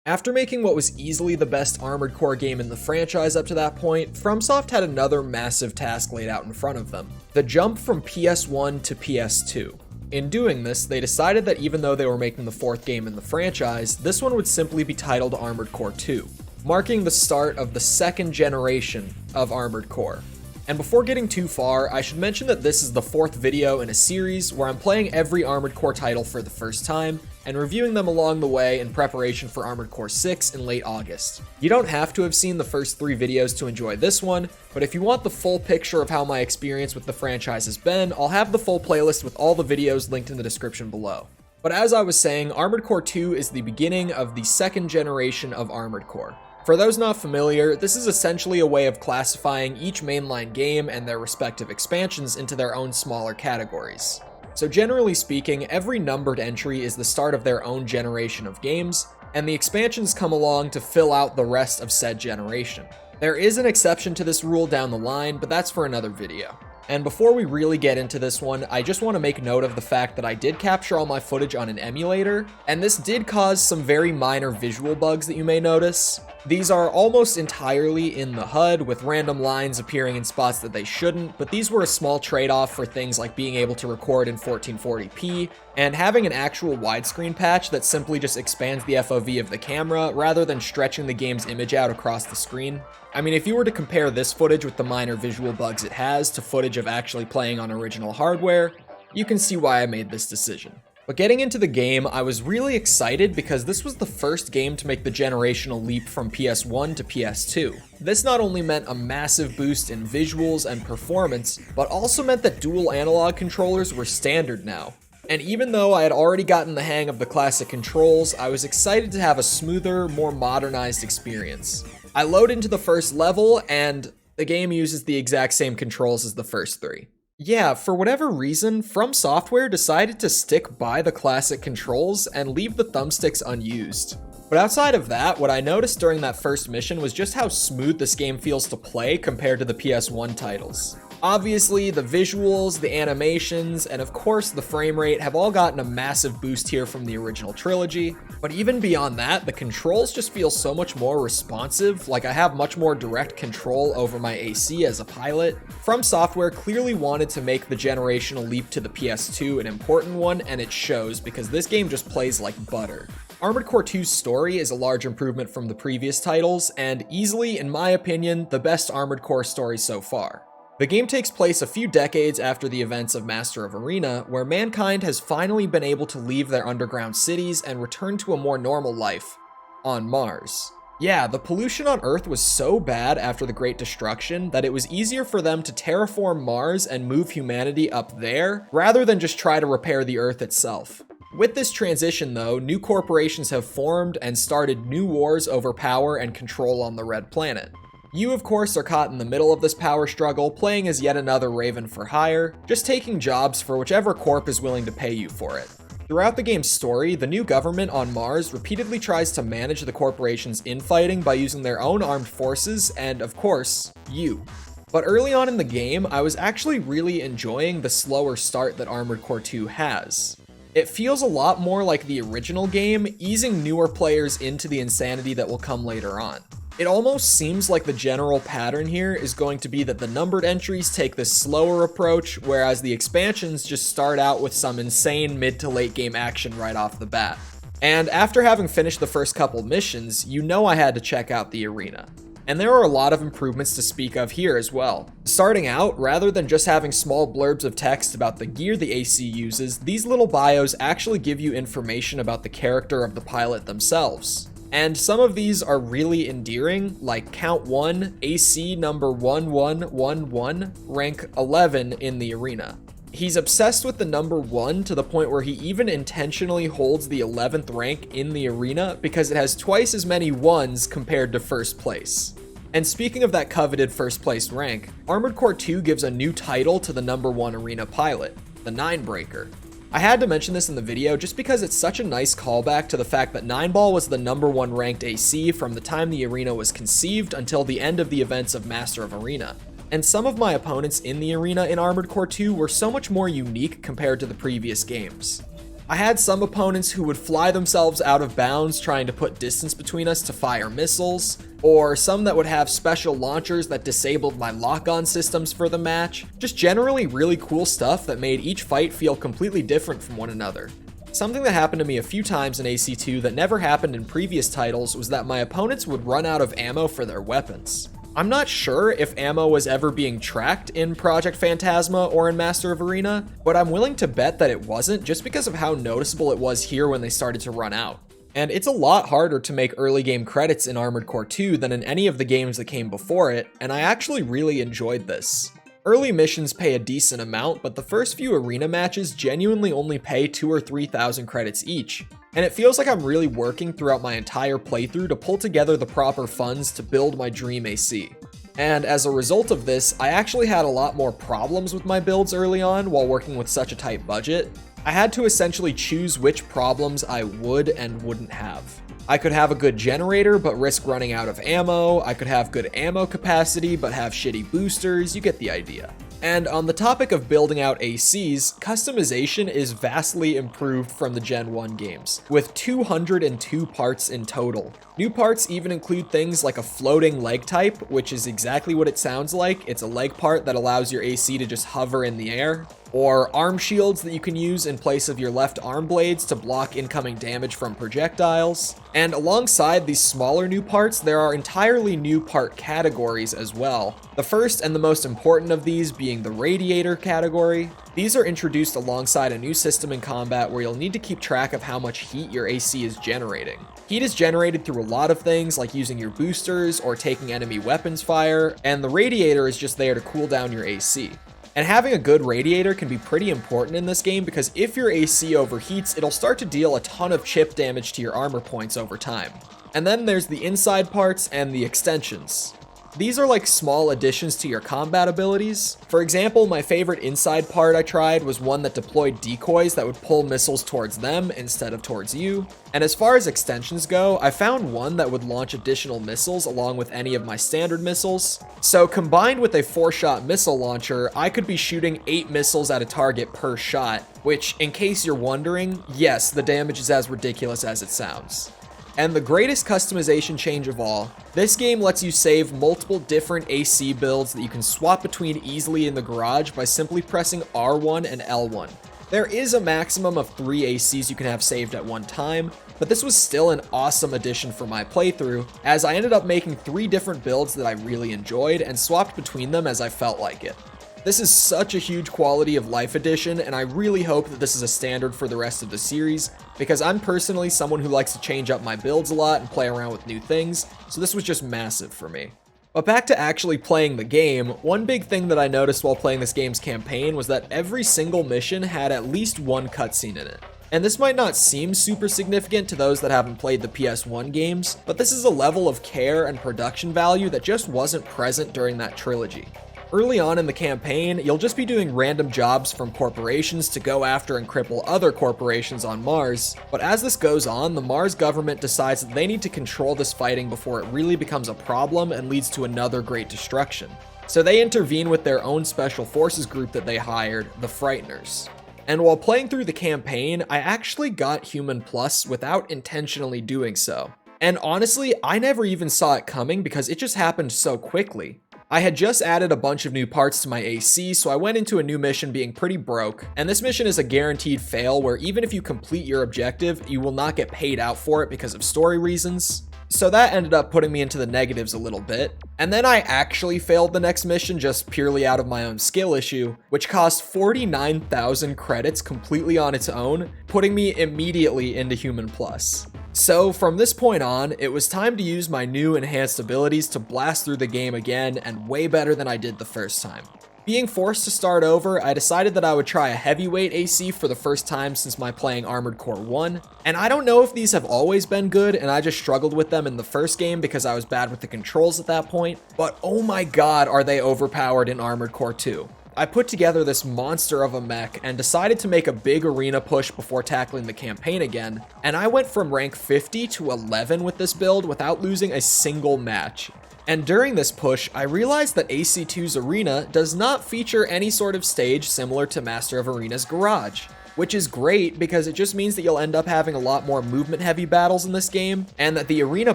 After making what was easily the best Armored Core game in the franchise up to that point, FromSoft had another massive task laid out in front of them: the jump from PS1 to PS2. In doing this, they decided that even though they were making the fourth game in the franchise, this one would simply be titled Armored Core 2, marking the start of the second generation of Armored Core. And before getting too far, I should mention that this is the fourth video in a series where I'm playing every Armored Core title for the first time and reviewing them along the way in preparation for Armored Core 6 in late August. You don't have to have seen the first 3 videos to enjoy this one, but if you want the full picture of how my experience with the franchise has been, I'll have the full playlist with all the videos linked in the description below. But as I was saying, Armored Core 2 is the beginning of the second generation of Armored Core. For those not familiar, this is essentially a way of classifying each mainline game and their respective expansions into their own smaller categories. So generally speaking, every numbered entry is the start of their own generation of games, and the expansions come along to fill out the rest of said generation. There is an exception to this rule down the line, but that's for another video. And before we really get into this one, I just want to make note of the fact that I did capture all my footage on an emulator, and this did cause some very minor visual bugs that you may notice. These are almost entirely in the HUD, with random lines appearing in spots that they shouldn't, but these were a small trade-off for things like being able to record in 1440p, and having an actual widescreen patch that simply just expands the FOV of the camera rather than stretching the game's image out across the screen. I mean, if you were to compare this footage with the minor visual bugs it has to footage of actually playing on original hardware, you can see why I made this decision. But getting into the game, I was really excited because this was the first game to make the generational leap from PS1 to PS2. This not only meant a massive boost in visuals and performance, but also meant that dual analog controllers were standard now. And even though I had already gotten the hang of the classic controls, I was excited to have a smoother, more modernized experience. I load into the first level, and the game uses the exact same controls as the first 3. Yeah, for whatever reason, FromSoftware decided to stick by the classic controls and leave the thumbsticks unused. But outside of that, what I noticed during that first mission was just how smooth this game feels to play compared to the PS1 titles. Obviously, the visuals, the animations, and of course the frame rate have all gotten a massive boost here from the original trilogy, but even beyond that, the controls just feel so much more responsive, like I have much more direct control over my AC as a pilot. FromSoftware clearly wanted to make the generational leap to the PS2 an important one, and it shows because this game just plays like butter. Armored Core 2's story is a large improvement from the previous titles, and easily, in my opinion, the best Armored Core story so far. The game takes place a few decades after the events of Master of Arena, where mankind has finally been able to leave their underground cities and return to a more normal life on Mars. Yeah, the pollution on Earth was so bad after the Great Destruction that it was easier for them to terraform Mars and move humanity up there, rather than just try to repair the Earth itself. With this transition though, new corporations have formed and started new wars over power and control on the Red Planet. You, of course, are caught in the middle of this power struggle, playing as yet another Raven for hire, just taking jobs for whichever corp is willing to pay you for it. Throughout the game's story, the new government on Mars repeatedly tries to manage the corporation's infighting by using their own armed forces and, of course, you. But early on in the game, I was actually really enjoying the slower start that Armored Core 2 has. It feels a lot more like the original game, easing newer players into the insanity that will come later on. It almost seems like the general pattern here is going to be that the numbered entries take this slower approach, whereas the expansions just start out with some insane mid to late game action right off the bat. And after having finished the first couple missions, you know I had to check out the arena. And there are a lot of improvements to speak of here as well. Starting out, rather than just having small blurbs of text about the gear the AC uses, these little bios actually give you information about the character of the pilot themselves. And some of these are really endearing, like Count 1, AC number 1111, rank 11 in the arena. He's obsessed with the number 1 to the point where he even intentionally holds the 11th rank in the arena because it has twice as many 1s compared to first place. And speaking of that coveted first place rank, Armored Core 2 gives a new title to the number 1 arena pilot, the Ninebreaker. I had to mention this in the video just because it's such a nice callback to the fact that Nineball was the number 1 ranked AC from the time the arena was conceived until the end of the events of Master of Arena. And some of my opponents in the arena in Armored Core 2 were so much more unique compared to the previous games. I had some opponents who would fly themselves out of bounds trying to put distance between us to fire missiles, or some that would have special launchers that disabled my lock-on systems for the match. Just generally really cool stuff that made each fight feel completely different from one another. Something that happened to me a few times in AC2 that never happened in previous titles was that my opponents would run out of ammo for their weapons. I'm not sure if ammo was ever being tracked in Project Phantasma or in Master of Arena, but I'm willing to bet that it wasn't just because of how noticeable it was here when they started to run out. And it's a lot harder to make early game credits in Armored Core 2 than in any of the games that came before it, and I actually really enjoyed this. Early missions pay a decent amount, but the first few arena matches genuinely only pay 2,000 or 3,000 credits each. And it feels like I'm really working throughout my entire playthrough to pull together the proper funds to build my dream AC. And as a result of this, I actually had a lot more problems with my builds early on while working with such a tight budget. I had to essentially choose which problems I would and wouldn't have. I could have a good generator but risk running out of ammo, I could have good ammo capacity but have shitty boosters, you get the idea. And on the topic of building out ACs, customization is vastly improved from the Gen 1 games, with 202 parts in total. New parts even include things like a floating leg type, which is exactly what it sounds like. It's a leg part that allows your AC to just hover in the air. Or arm shields that you can use in place of your left arm blades to block incoming damage from projectiles. And alongside these smaller new parts, there are entirely new part categories as well. The first and the most important of these being the radiator category. These are introduced alongside a new system in combat where you'll need to keep track of how much heat your AC is generating. Heat is generated through a lot of things like using your boosters or taking enemy weapons fire, and the radiator is just there to cool down your AC. And having a good radiator can be pretty important in this game because if your AC overheats, it'll start to deal a ton of chip damage to your armor points over time. And then there's the inside parts and the extensions. These are like small additions to your combat abilities. For example, my favorite inside part I tried was one that deployed decoys that would pull missiles towards them instead of towards you. And as far as extensions go, I found one that would launch additional missiles along with any of my standard missiles. So combined with a 4-shot missile launcher, I could be shooting 8 missiles at a target per shot, which, in case you're wondering, yes, the damage is as ridiculous as it sounds. And the greatest customization change of all, this game lets you save multiple different AC builds that you can swap between easily in the garage by simply pressing R1 and L1. There is a maximum of 3 ACs you can have saved at one time, but this was still an awesome addition for my playthrough, as I ended up making 3 different builds that I really enjoyed and swapped between them as I felt like it. This is such a huge quality of life addition, and I really hope that this is a standard for the rest of the series, because I'm personally someone who likes to change up my builds a lot and play around with new things, so this was just massive for me. But back to actually playing the game, one big thing that I noticed while playing this game's campaign was that every single mission had at least one cutscene in it. And this might not seem super significant to those that haven't played the PS1 games, but this is a level of care and production value that just wasn't present during that trilogy. Early on in the campaign, you'll just be doing random jobs from corporations to go after and cripple other corporations on Mars, but as this goes on, the Mars government decides that they need to control this fighting before it really becomes a problem and leads to another great destruction. So they intervene with their own special forces group that they hired, the Frighteners. And while playing through the campaign, I actually got Human Plus without intentionally doing so. And honestly, I never even saw it coming because it just happened so quickly. I had just added a bunch of new parts to my AC, so I went into a new mission being pretty broke, and this mission is a guaranteed fail where even if you complete your objective, you will not get paid out for it because of story reasons. So that ended up putting me into the negatives a little bit. And then I actually failed the next mission just purely out of my own skill issue, which cost 49,000 credits completely on its own, putting me immediately into Human Plus. So from this point on, it was time to use my new enhanced abilities to blast through the game again, and way better than I did the first time. Being forced to start over, I decided that I would try a heavyweight AC for the first time since my playing Armored Core 1, and I don't know if these have always been good and I just struggled with them in the first game because I was bad with the controls at that point, but oh my god are they overpowered in Armored Core 2. I put together this monster of a mech and decided to make a big arena push before tackling the campaign again, and I went from rank 50 to 11 with this build without losing a single match. And during this push, I realized that AC2's arena does not feature any sort of stage similar to Master of Arena's garage. which is great because it just means that you'll end up having a lot more movement heavy battles in this game, and that the arena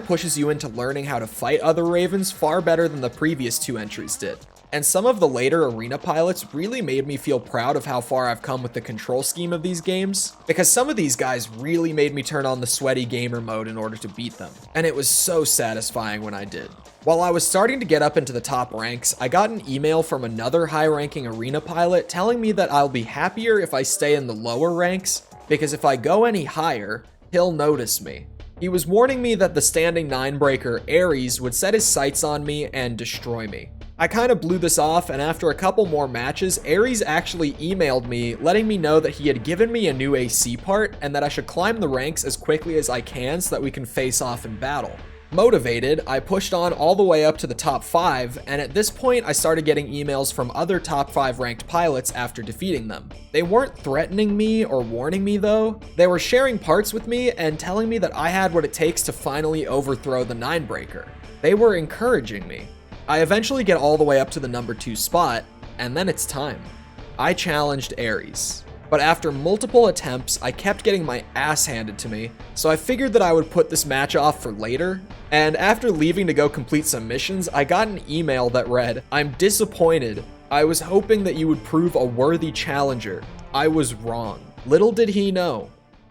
pushes you into learning how to fight other ravens far better than the previous 2 entries did. And some of the later arena pilots really made me feel proud of how far I've come with the control scheme of these games, because some of these guys really made me turn on the sweaty gamer mode in order to beat them, and it was so satisfying when I did. While I was starting to get up into the top ranks, I got an email from another high-ranking arena pilot telling me that I'll be happier if I stay in the lower ranks, because if I go any higher, he'll notice me. He was warning me that the standing 9-breaker Ares would set his sights on me and destroy me. I kind of blew this off, and after a couple more matches, Ares actually emailed me letting me know that he had given me a new AC part and that I should climb the ranks as quickly as I can so that we can face off in battle. Motivated, I pushed on all the way up to the top 5, and at this point I started getting emails from other top 5 ranked pilots after defeating them. They weren't threatening me or warning me though, they were sharing parts with me and telling me that I had what it takes to finally overthrow the 9-breaker. They were encouraging me. I eventually get all the way up to the number 2 spot, and then it's time. I challenged Ares. But after multiple attempts, I kept getting my ass handed to me, so I figured that I would put this match off for later, and after leaving to go complete some missions, I got an email that read, "I'm disappointed. I was hoping that you would prove a worthy challenger. I was wrong." Little did he know,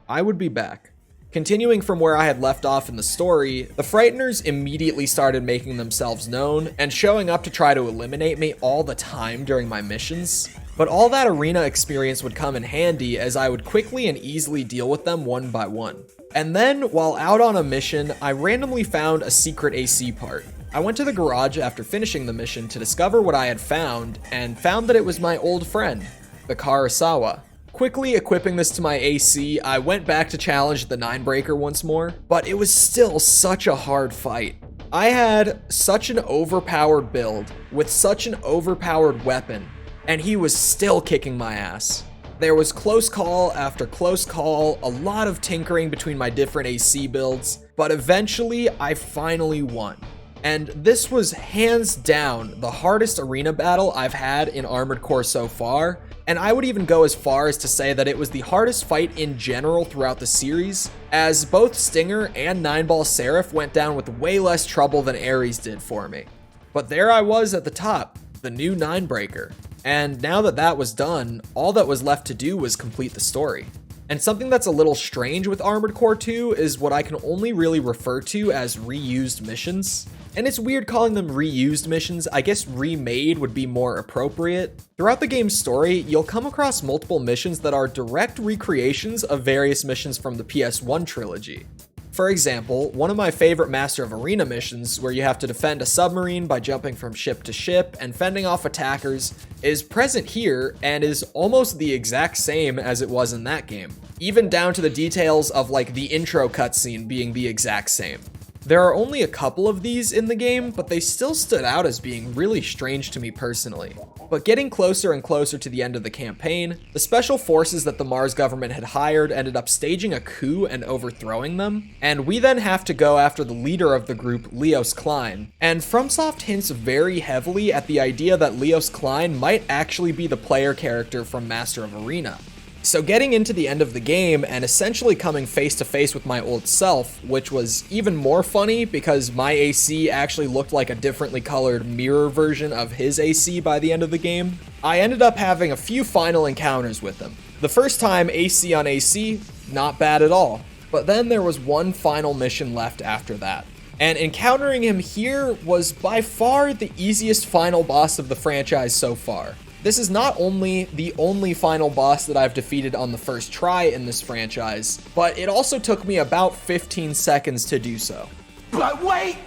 I would be back. Continuing from where I had left off in the story, the Frighteners immediately started making themselves known and showing up to try to eliminate me all the time during my missions. But all that arena experience would come in handy as I would quickly and easily deal with them one by one. And then, while out on a mission, I randomly found a secret AC part. I went to the garage after finishing the mission to discover what I had found, and found that it was my old friend, the Karasawa. Quickly equipping this to my AC, I went back to challenge the 9-breaker once more, but it was still such a hard fight. I had such an overpowered build with such an overpowered weapon, and he was still kicking my ass. There was close call after close call, a lot of tinkering between my different AC builds, but eventually I finally won. And this was hands down the hardest arena battle I've had in Armored Core so far, and I would even go as far as to say that it was the hardest fight in general throughout the series, as both Stinger and 9-Ball Seraph went down with way less trouble than Ares did for me. But there I was at the top, the new 9-breaker. And now that that was done, all that was left to do was complete the story. And something that's a little strange with Armored Core 2 is what I can only really refer to as reused missions. And it's weird calling them reused missions, I guess remade would be more appropriate. Throughout the game's story, you'll come across multiple missions that are direct recreations of various missions from the PS1 trilogy. For example, one of my favorite Master of Arena missions, where you have to defend a submarine by jumping from ship to ship and fending off attackers, is present here and is almost the exact same as it was in that game. Even down to the details of like the intro cutscene being the exact same. There are only a couple of these in the game, but they still stood out as being really strange to me personally. But getting closer and closer to the end of the campaign, the special forces that the Mars government had hired ended up staging a coup and overthrowing them, and we then have to go after the leader of the group, Leos Klein. And FromSoft hints very heavily at the idea that Leos Klein might actually be the player character from Master of Arena. So getting into the end of the game and essentially coming face to face with my old self, which was even more funny because my AC actually looked like a differently colored mirror version of his AC by the end of the game, I ended up having a few final encounters with him. The first time AC on AC, not bad at all. But then there was one final mission left after that. And encountering him here was by far the easiest final boss of the franchise so far. This is not only the only final boss that I've defeated on the first try in this franchise, but it also took me about 15 seconds to do so. But wait!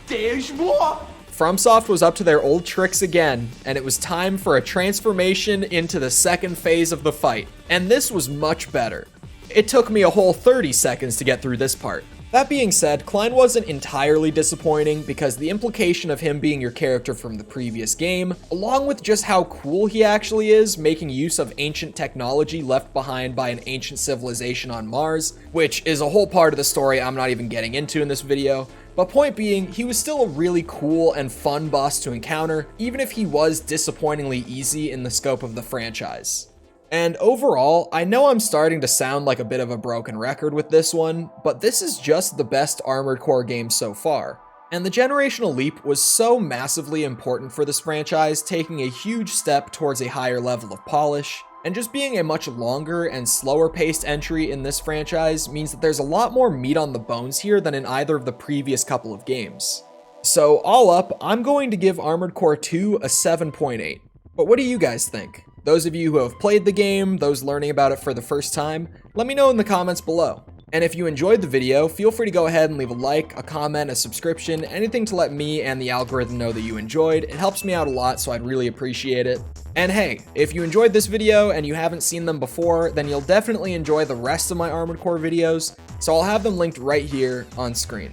There's more! FromSoft was up to their old tricks again, and it was time for a transformation into the second phase of the fight. And this was much better. It took me a whole 30 seconds to get through this part. That being said, Klein wasn't entirely disappointing because the implication of him being your character from the previous game, along with just how cool he actually is, making use of ancient technology left behind by an ancient civilization on Mars, which is a whole part of the story I'm not even getting into in this video. But point being, he was still a really cool and fun boss to encounter, even if he was disappointingly easy in the scope of the franchise. And overall, I know I'm starting to sound like a bit of a broken record with this one, but this is just the best Armored Core game so far. And the generational leap was so massively important for this franchise, taking a huge step towards a higher level of polish, and just being a much longer and slower paced entry in this franchise means that there's a lot more meat on the bones here than in either of the previous couple of games. So all up, I'm going to give Armored Core 2 a 7.8. But what do you guys think? Those of you who have played the game, those learning about it for the first time, let me know in the comments below. And if you enjoyed the video, feel free to go ahead and leave a like, a comment, a subscription, anything to let me and the algorithm know that you enjoyed. It helps me out a lot, so I'd really appreciate it. And hey, if you enjoyed this video and you haven't seen them before, then you'll definitely enjoy the rest of my Armored Core videos, so I'll have them linked right here on screen.